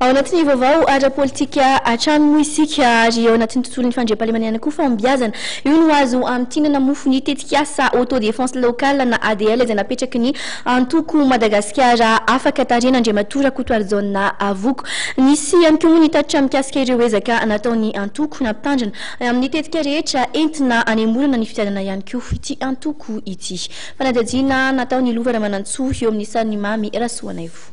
Ao anatin'ny vaovao ara-politika atrano isika ary ao anatin'ny tontolon'ny fandriam-pahalemana koa fahombiazana io no azo amin'tinana mofo ny tetikasa autodéfense locale na ADL izay napetraky ny antoko Madagasikara afaka tarina Andriamatora Kotoarizona Avoko. Nisy ihany koa ny tatitra mikasika ireo ezaka nataony antoko nampitandrina amin'ny tetika rehetra entina anemorana ny fitiavana ihany koa ity antoko ity. Fanadihadiana nataony Lova Ramanantsoa eo amin'ny sariny Mamy Rasoanaivo.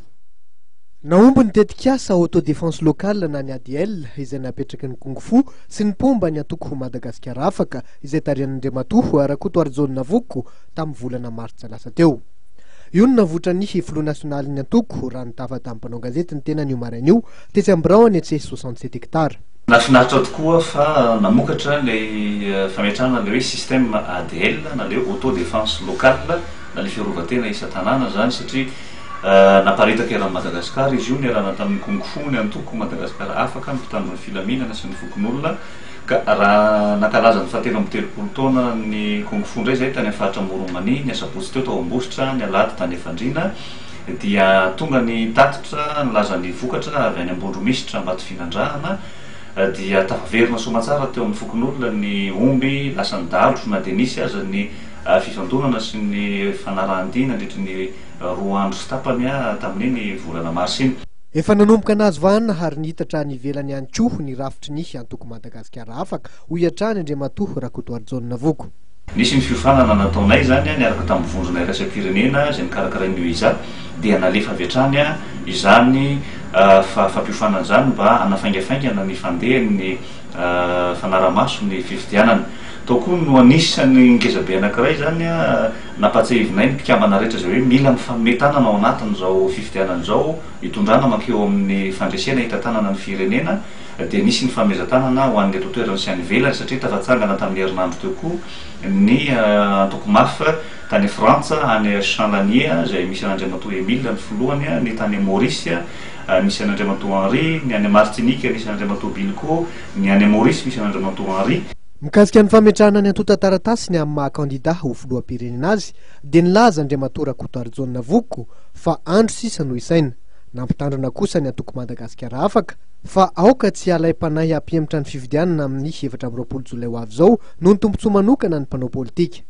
Naomby ny tetikasa autodéfense locale na ny ADL izay napetraky ny Kungfu sy ny pomba ny antoko Madagasikara afaka izay tarian'Andriamatoa Rakotoarizona Avoko tamin'ny volana Martsa lasa teo. Io no navotra ny Front National ny antoko raha nitava tamin'ny mpanao gazety ny tena nio maraina io tetsy am'birao any etsy 67 hectares. Nafinaritra tokoa fa namokatra le fametrahana le hoe système ADL na le autodéfense locale na le fiarovatena isan-tanàna zany satria naparitaka eran'ny Madagasikara izy io ny arana tamin'ny Kungfu ny antoko Madagasikara afaka mitandrony filaminana sy ny fokon'olona ka raha nakalaza ny fahatelo amby telopolo taona ny Kungfu ndray zay tany amin'ny faritra Moromani ny asabotsy teo tao Ambositra ny alady tany Efandrina dia tonga ny tatitra nilaza ny vokatra avy any Ambondromisitra mbato finandrahana dia tafaverina somatsara teo amin'ny fokon'olona ny omby lasa nydalotro na denisy aza ny fifandonana sy ny fanarahandina nandritra ny roa andro sy tapany tamin'iny volana Mars iny. Efa nanomboka anazy vahana ary nihitatra ny ivelany ihany koa ny rafitry ny antoko Madagasikara afaka ho iatrany Andriamatoa Rakotoarizona Avoko. Nisy ny fiofanana nataonay zany niaraka tamin'ny vondrona iraisam-pirenena izay nikarakarain'io iza dia nalefa avy hatrany izany fampiofanana zany mba anafaingafaingana ny fandehan'ny fanaramaso ny fifidianana. Tao koa no anisan'ny ngezabe anankiray zany napatsahivonay ny mpikambana rehetra zay hoe mila mifametanana ao anatin'izao fifidianana zao hitondrana makeo amin'ny fandresena hitantanana ny firenena dia nisy ny famezantanana ho an'ny eto toerana sy any ivelany satria tafatsangana tamin'ny herinandro teo koa ny antoko mafy tany Frantsa any Champagny zay misy an'Andriamatoa Emile ny filohany ny tany Maurice misy an'Andriamatoa Henri ny any Martinique misy an'Andriamatoa Bilko ny any Maurice misy an'Andriamatoa Henri. Mikasika ny fametrahana ny antota taratasy ny amin'ny maha-kandida ho filoham-pirenena azy dia nilaza Andriamatoa Rakotoarizona Avoko fa andro sisa no isaina. Nampitandrina kosa ny antoko Madagasikara afaka fa aoka tsy alay-panahy hampiematra ny fifidianana amin'ny 7 Jolay ho avy izao noho ny tombontsoa manokana ny mpanao politika.